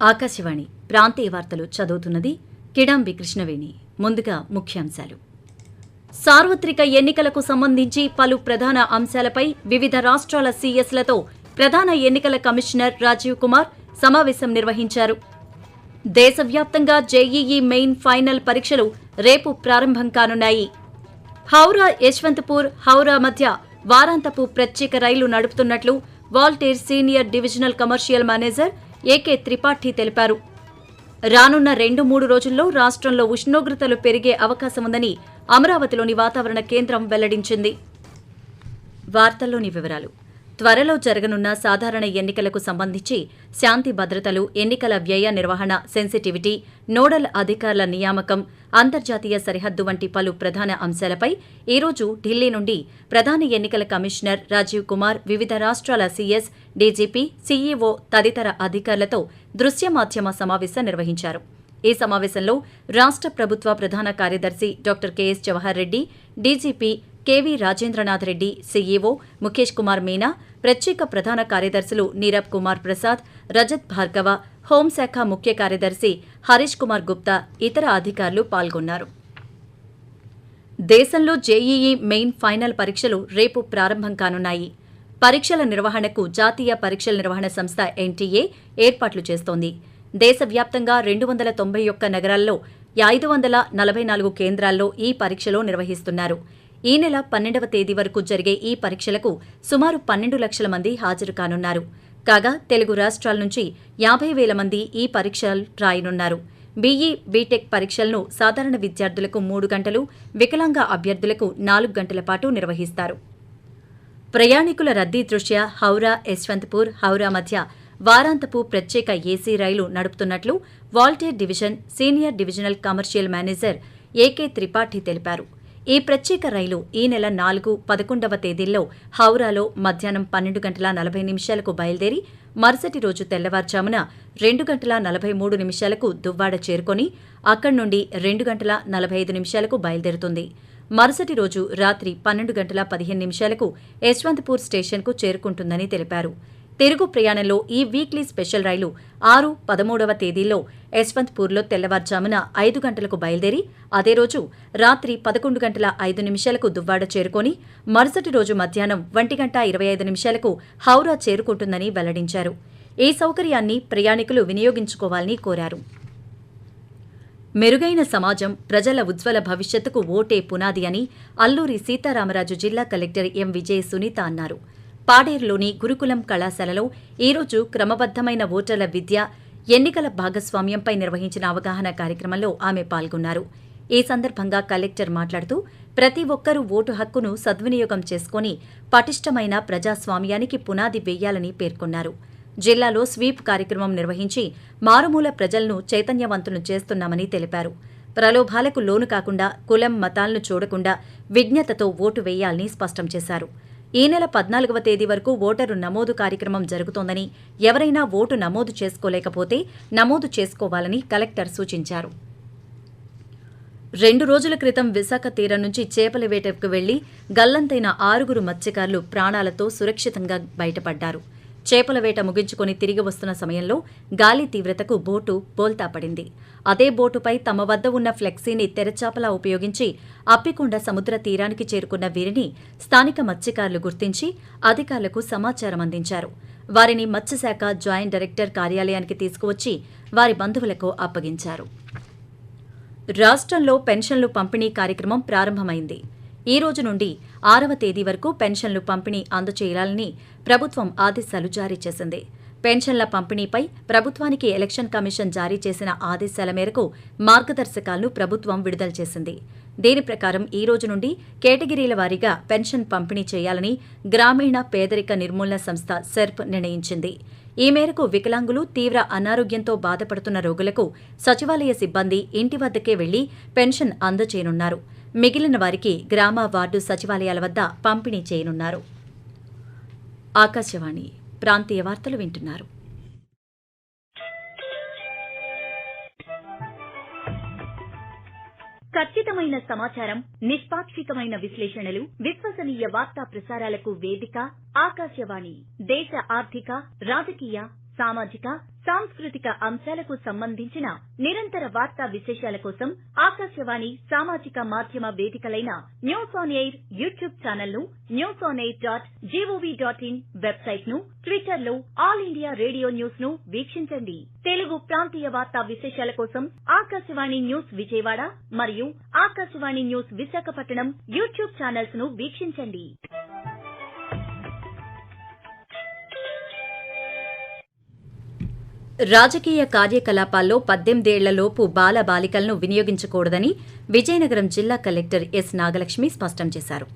ఆకాశవాణి ప్రాంతీయ వార్తలు చదువుతున్నది కిడాంబి కృష్ణవేణి. ముందుగా ముఖ్యాంశాలు. సార్వత్రిక ఎన్నికలకు సంబంధించి పలు ప్రధాన అంశాలపై వివిధ రాష్ట్రాల సీఎస్లతో ప్రధాన ఎన్నికల కమిషనర్ రాజీవ్ కుమార్ సమావేశం నిర్వహించారు. దేశవ్యాప్తంగా జేఈఈ మెయిన్ ఫైనల్ పరీక్షలు రేపు ప్రారంభం కానున్నాయి. హౌరా యశ్వంతపూర్ హౌరా మధ్య వారాంతపు ప్రత్యేక రైలు నడుపుతున్నట్లు Waltair senior divisional commercial manager AK Tripathi తెలిపారు. రానున్న 2-3 రోజుల్లో రాష్ట్రంలో ఉష్ణోగ్రతలు పెరిగే అవకాశముందని అమరావతిలోని వాతావరణ కేంద్రం వెల్లడించింది. వార్తల్లోని వివరాలు. త్వరలో జరగనున్న సాధారణ ఎన్నికలకు సంబంధించి శాంతి భద్రతలు, ఎన్నికల వ్యయ నిర్వహణ, సెన్సిటివిటీ, నోడల్ అధికారుల నియామకం, అంతర్జాతీయ సరిహద్దు వంటి పలు ప్రధాన అంశాలపై ఈరోజు ఢిల్లీ నుండి ప్రధాన ఎన్నికల కమిషనర్ రాజీవ్ కుమార్ వివిధ రాష్ట్రాల సీఎస్, డీజీపీ, సీఈఓ తదితర అధికారులతో దృశ్య మాధ్యమ సమావేశం నిర్వహించారు. ఈ సమావేశంలో రాష్ట్ర ప్రభుత్వ ప్రధాన కార్యదర్శి doctor KS Jawahar Reddy, DGP KV Rajendranath Reddy, CEO Mukesh Kumar Meena, ప్రత్యేక ప్రధాన కార్యదర్శులు నీరబ్ కుమార్ ప్రసాద్, రజత్ భార్గవ, హోంశాఖ ముఖ్య కార్యదర్శి హరీష్ కుమార్ గుప్తా, ఇతర అధికారులు పాల్గొన్నారు. దేశంలో జేఈఈ మెయిన్ ఫైనల్ పరీక్షలు రేపు ప్రారంభం కానున్నాయి. పరీక్షల నిర్వహణకు జాతీయ పరీక్షల నిర్వహణ సంస్థ ఎన్టీఏ ఏర్పాట్లు చేస్తోంది. దేశవ్యాప్తంగా 291 నగరాల్లో 544 కేంద్రాల్లో ఈ పరీక్షలు నిర్వహిస్తున్నారు. ఈ నెల 12వ తేదీ వరకు జరిగే ఈ పరీక్షలకు సుమారు 12 లక్షల మంది హాజరు కానున్నారు. కాగా తెలుగు రాష్ట్రాల నుంచి 50,000 మంది ఈ పరీక్షలు రాయనున్నారు. బీఈ, బీటెక్ పరీక్షలను సాధారణ విద్యార్థులకు 3 గంటలు, వికలాంగ అభ్యర్థులకు 4 గంటల పాటు నిర్వహిస్తారు. ప్రయాణికుల రద్దీ దృష్ట్యా హౌరా యశ్వంతపూర్ హౌరా మధ్య వారాంతపు ప్రత్యేక ఏసీ రైలు నడుపుతున్నట్లు Waltair division senior divisional commercial manager AK Tripathi తెలిపారు. ఈ ప్రత్యేక రైలు ఈ నెల 4, 11వ తేదీల్లో హౌరాలో మధ్యాహ్నం 12 గంటల 40 నిమిషాలకు బయలుదేరి మరుసటి రోజు తెల్లవారుజామున 2 గంటల 43 నిమిషాలకు దువ్వాడ చేరుకొని అక్కడి నుండి 2 గంటల 45 నిమిషాలకు బయలుదేరుతుంది. మరుసటి రోజు రాత్రి 12 గంటల 15 నిమిషాలకు యశ్వంతపూర్ స్టేషన్కు చేరుకుంటుందని తెలిపారు. తిరుగు ప్రయాణంలో ఈ వీక్లీ స్పెషల్ రైలు 6, 13వ తేదీల్లో యశ్వంతపూర్లో తెల్లవారుజామున 5 గంటలకు బయలుదేరి అదే రోజు రాత్రి 11 గంటల 5 నిమిషాలకు దువ్వాడ చేరుకొని మరుసటి రోజు మధ్యాహ్నం 1 గంట 25 నిమిషాలకు హౌరా చేరుకుంటుందని వెల్లడించారు. ఈ సౌకర్యాన్ని ప్రయాణికులు వినియోగించుకోవాలని కోరారు. మెరుగైన సమాజం, ప్రజల ఉజ్వల భవిష్యత్తుకు ఓటే పునాది అని అల్లూరి సీతారామరాజు జిల్లా కలెక్టర్ ఎం. విజయ సునీత అన్నారు. పాడేరులోని గురుకులం కళాశాలలో ఈరోజు క్రమబద్దమైన ఓటర్ల విద్య, ఎన్నికల భాగస్వామ్యంపై నిర్వహించిన అవగాహన కార్యక్రమంలో ఆమె పాల్గొన్నారు. ఈ సందర్భంగా కలెక్టర్ మాట్లాడుతూ ప్రతి ఒక్కరూ ఓటు హక్కును సద్వినియోగం చేసుకుని పటిష్టమైన ప్రజాస్వామ్యానికి పునాది వేయాలని పేర్కొన్నారు. జిల్లాలో స్వీప్ కార్యక్రమం నిర్వహించి మారుమూల ప్రజలను చైతన్యవంతులను చేస్తున్నామని తెలిపారు. ప్రలోభాలకు లోను కాకుండా, కులం, మతాలను చూడకుండా విజ్ఞతతో ఓటు వేయాలని స్పష్టం చేశారు. ఈ నెల 14వ తేదీ వరకు ఓటరు నమోదు కార్యక్రమం జరుగుతోందని, ఎవరైనా ఓటు నమోదు చేసుకోలేకపోతే నమోదు చేసుకోవాలని కలెక్టర్ సూచించారు. 2 రోజుల క్రితం విశాఖ తీరం నుంచి చేపల వేటకు వెళ్లి గల్లంతైన 6 మత్స్యకారులు ప్రాణాలతో సురక్షితంగా బయటపడ్డారు. చేపల వేట ముగించుకొని తిరిగి వస్తున్న సమయంలో గాలి తీవ్రతకు బోటు బోల్తా పడింది. అదే బోటుపై తమ వద్ద ఉన్న ఫ్లెక్సీని తెరచాపలా ఉపయోగించి అప్పికొండ సముద్ర తీరానికి చేరుకున్న వీరిని స్థానిక మత్స్యకారులు గుర్తించి అధికారులకు సమాచారం అందించారు. వారిని మత్స్యశాఖ జాయింట్ డైరెక్టర్ కార్యాలయానికి తీసుకువచ్చి వారి బంధువులకు అప్పగించారు. రాష్ట్రంలో పెన్షన్లు పంపిణీ కార్యక్రమం ప్రారంభమైంది. ఈ రోజు నుండి 6వ తేదీ వరకు పెన్షన్లు పంపిణీ అందజేయాలని ప్రభుత్వం ఆదేశాలు జారీ చేసింది. పెన్షన్ల పంపిణీపై ప్రభుత్వానికి ఎలక్షన్ కమిషన్ జారీ చేసిన ఆదేశాల మేరకు మార్గదర్శకాలను ప్రభుత్వం విడుదల చేసింది. దీని ప్రకారం ఈ రోజు నుండి కేటగిరీల వారీగా పెన్షన్ పంపిణీ చేయాలని గ్రామీణ పేదరిక నిర్మూలన సంస్థ సెర్ప్ నిర్ణయించింది. ఈ మేరకు వికలాంగులు, తీవ్ర అనారోగ్యంతో బాధపడుతున్న రోగులకు సచివాలయ సిబ్బంది ఇంటి వద్దకే వెళ్లి పెన్షన్ అందజేయనున్నారు. మిగిలిన వారికి గ్రామ, వార్డు సచివాలయాల వద్ద పంపిణీ చేయనున్నారు. ఆకాశవాణి ప్రాంతీయ వార్తలు వింటున్నారు. ఖచ్చితమైన సమాచారం, నిష్పాక్షికమైన విశ్లేషణలు, విశ్వసనీయ వార్తా ప్రసారాలకు వేదిక ఆకాశవాణి. దేశ ఆర్థిక, రాజకీయ, సామాజిక, సాంస్కృతిక అంశాలకు సంబంధించిన నిరంతర వార్తా విశేషాల కోసం ఆకాశవాణి సామాజిక మాధ్యమ వేదికలైన news on air YouTube channel ను, newsonair.gov.in వెబ్సైట్ ను, ట్విట్టర్ లో ఆల్ ఇండియా రేడియో న్యూస్ ను వీక్షించండి. తెలుగు ప్రాంతీయ వార్తా విశేషాల కోసం ఆకాశవాణి న్యూస్ విజయవాడ మరియు Akashvani news Visakhapatnam YouTube channels ను వీక్షించండి. రాజకీయ కార్యకలాపాల్లో 18 ఏళ్లలోపు బాల బాలికలను వినియోగించకూడదని విజయనగరం జిల్లా కలెక్టర్ ఎస్ నాగలక్ష్మి స్పష్టం చేశారు.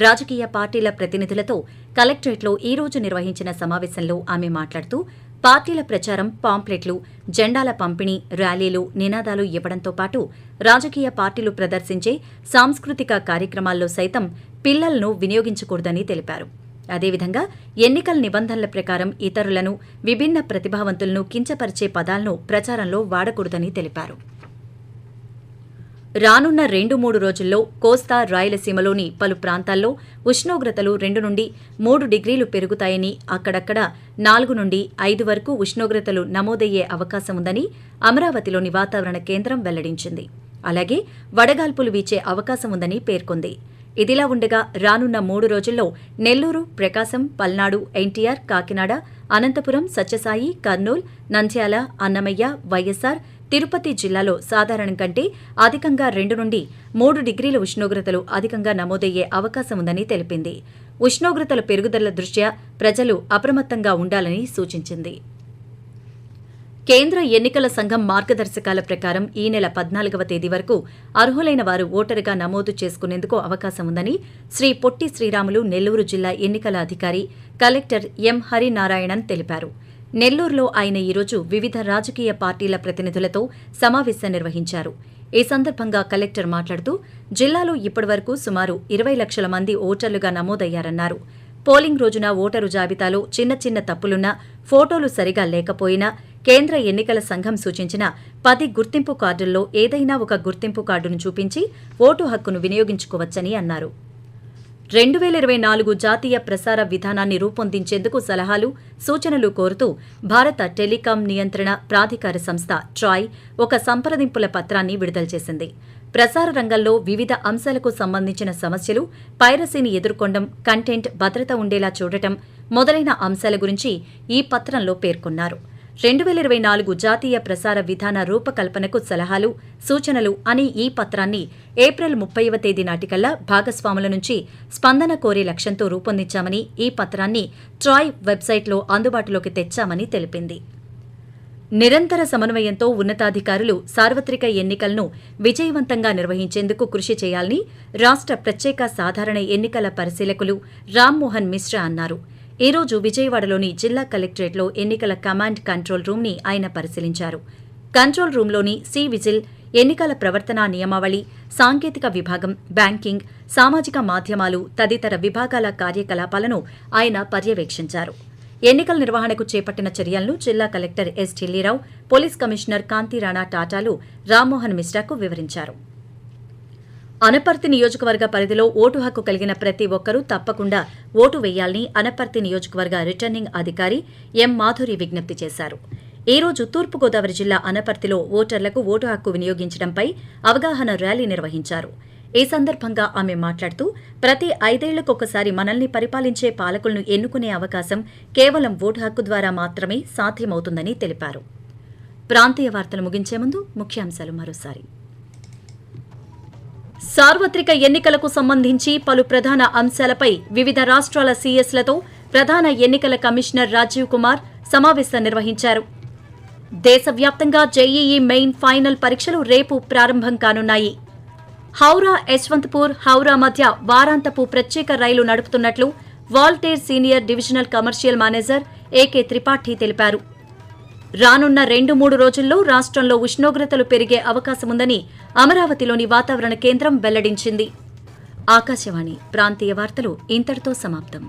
రాజకీయ పార్టీల ప్రతినిధులతో కలెక్టరేట్లో ఈ రోజు నిర్వహించిన సమావేశంలో ఆమె మాట్లాడుతూ పార్టీల ప్రచారం, పాంప్లెట్లు, జెండాల పంపిణీ, ర్యాలీలు, నినాదాలు ఇవ్వడంతో పాటు రాజకీయ పార్టీలు ప్రదర్శించే సాంస్కృతిక కార్యక్రమాల్లో సైతం పిల్లలను వినియోగించకూడదని తెలిపారు. అదేవిధంగా ఎన్నికల నిబంధనల ప్రకారం ఇతరులను, విభిన్న ప్రతిభావంతులను కించపరిచే పదాలను ప్రచారంలో వాడకూడదని తెలిపారు. రానున్న 2-3 రోజుల్లో కోస్తా, రాయలసీమలోని పలు ప్రాంతాల్లో ఉష్ణోగ్రతలు 2 నుండి 3 డిగ్రీలు పెరుగుతాయని, అక్కడక్కడ 4 నుండి 5 వరకు ఉష్ణోగ్రతలు నమోదయ్యే అవకాశం ఉందని అమరావతిలోని వాతావరణ కేంద్రం వెల్లడించింది. అలాగే వడగాల్పులు వీచే అవకాశం ఉందని పేర్కొంది. ఇదిలా ఉండగా రానున్న 3 రోజుల్లో నెల్లూరు, ప్రకాశం, పల్నాడు, ఎన్టీఆర్, కాకినాడ, అనంతపురం, సత్యసాయి, కర్నూలు, నంద్యాల, అన్నమయ్య, వైఎస్సార్, తిరుపతి జిల్లాలో సాధారణం కంటే అధికంగా 2 నుండి 3 డిగ్రీల ఉష్ణోగ్రతలు అధికంగా నమోదయ్యే అవకాశం ఉందని తెలిపింది. ఉష్ణోగ్రతల పెరుగుదల దృష్ట్యా ప్రజలు అప్రమత్తంగా ఉండాలని సూచించింది. కేంద్ర ఎన్నికల సంఘం మార్గదర్శకాల ప్రకారం ఈ నెల 14వ తేదీ వరకు అర్హులైన వారు ఓటరుగా నమోదు చేసుకునేందుకు అవకాశం ఉందని శ్రీ పొట్టి శ్రీరాములు నెల్లూరు జిల్లా ఎన్నికల అధికారి కలెక్టర్ ఎం హరినారాయణన్ తెలిపారు. నెల్లూరులో ఆయన ఈరోజు వివిధ రాజకీయ పార్టీల ప్రతినిధులతో సమావేశం నిర్వహించారు. ఈ సందర్భంగా కలెక్టర్ మాట్లాడుతూ జిల్లాలో ఇప్పటివరకు సుమారు 20 లక్షల మంది ఓటర్లుగా నమోదయ్యారన్నారు. పోలింగ్ రోజున ఓటరు జాబితాలో చిన్న చిన్న తప్పులున్నా, ఫోటోలు సరిగా లేకపోయినా కేంద్ర ఎన్నికల సంఘం సూచించిన 10 గుర్తింపు కార్డుల్లో ఏదైనా ఒక గుర్తింపు కార్డును చూపించి ఓటు హక్కును వినియోగించుకోవచ్చని అన్నారు. 2024 జాతీయ ప్రసార విధానాన్ని రూపొందించేందుకు సలహాలు, సూచనలు కోరుతూ భారత టెలికాం నియంత్రణ ప్రాధికార సంస్థ ట్రాయ్ ఒక సంప్రదింపుల పత్రాన్ని విడుదల చేసింది. ప్రసార రంగంలో వివిధ అంశాలకు సంబంధించిన సమస్యలు, పైరసీని ఎదుర్కొనడం, కంటెంట్ భద్రత ఉండేలా చూడటం మొదలైన అంశాల గురించి ఈ పత్రంలో పేర్కొన్నారు. 2024 జాతీయ ప్రసార విధాన రూపకల్పనకు సలహాలు, సూచనలు అని ఈ పత్రాన్ని ఏప్రిల్ 30వ తేదీ నాటికల్లా భాగస్వాముల నుంచి స్పందన కోరే లక్ష్యంతో రూపొందించామని, ఈ పత్రాన్ని ట్రాయ్ వెబ్సైట్లో అందుబాటులోకి తెచ్చామని తెలిపింది. నిరంతర సమన్వయంతో ఉన్నతాధికారులు సార్వత్రిక ఎన్నికలను విజయవంతంగా నిర్వహించేందుకు కృషి చేయాలని రాష్ట్ర ప్రత్యేక సాధారణ ఎన్నికల పరిశీలకులు రామ్మోహన్ మిశ్రా అన్నారు. ఈ రోజు విజయవాడలోని జిల్లా కలెక్టరేట్లో ఎన్నికల కమాండ్ కంట్రోల్ రూమ్ ని ఆయన పరిశీలించారు. కంట్రోల్ రూంలోని సి విజిల్, ఎన్నికల ప్రవర్తనా నియమావళి, సాంకేతిక విభాగం, బ్యాంకింగ్, సామాజిక మాధ్యమాలు తదితర విభాగాల కార్యకలాపాలను ఆయన పర్యవేక్షించారు. ఎన్నికల నిర్వహణకు చేపట్టిన చర్యలను జిల్లా collector S Dillirao, police commissioner Kanthi Rana టాటాలు రామ్మోహన్ మిశ్రాకు వివరించారు. అనపర్తి నియోజకవర్గ పరిధిలో ఓటు హక్కు కలిగిన ప్రతి ఒక్కరూ తప్పకుండా ఓటు వేయాలని అనపర్తి నియోజకవర్గ రిటర్నింగ్ అధికారి ఎం మాధురి విజ్ఞప్తి చేశారు. ఈ రోజు తూర్పుగోదావరి జిల్లా అనపర్తిలో ఓటర్లకు ఓటు హక్కు వినియోగించడంపై అవగాహన ర్యాలీ నిర్వహించారు. ఈ సందర్భంగా ఆమె మాట్లాడుతూ ప్రతి 5 ఏళ్లకొకసారి మనల్ని పరిపాలించే పాలకులను ఎన్నుకునే అవకాశం కేవలం ఓటు హక్కు ద్వారా మాత్రమే సాధ్యమవుతుందని తెలిపారు. ప్రాంతీయ వార్తలు ముగించే ముందు ముఖ్యాంశాలు మరోసారి. సార్వత్రిక ఎన్నికలకు సంబంధించి పలు ప్రధాన అంశాలపై వివిధ రాష్ట్రాల సీఎస్లతో ప్రధాన ఎన్నికల కమిషనర్ రాజీవ్ కుమార్ సమావేశం నిర్వహించారు. దేశవ్యాప్తంగా జేఈఈ మెయిన్ ఫైనల్ పరీక్షలు రేపు ప్రారంభం కానున్నాయి. హౌరా యశ్వంత్పూర్, హౌరా మధ్య వారాంతపు ప్రత్యేక రైలు నడుపుతున్నట్లు Waltair senior divisional commercial manager AK Tripathi తెలిపారు. రానున్న 2-3 రోజుల్లో రాష్ట్రంలో ఉష్ణోగ్రతలు పెరిగే అవకాశముందని అమరావతిలోని వాతావరణ కేంద్రం వెల్లడించింది. ఆకాశవాణి ప్రాంతీయ వార్తలు ఇంతటితో సమాప్తం.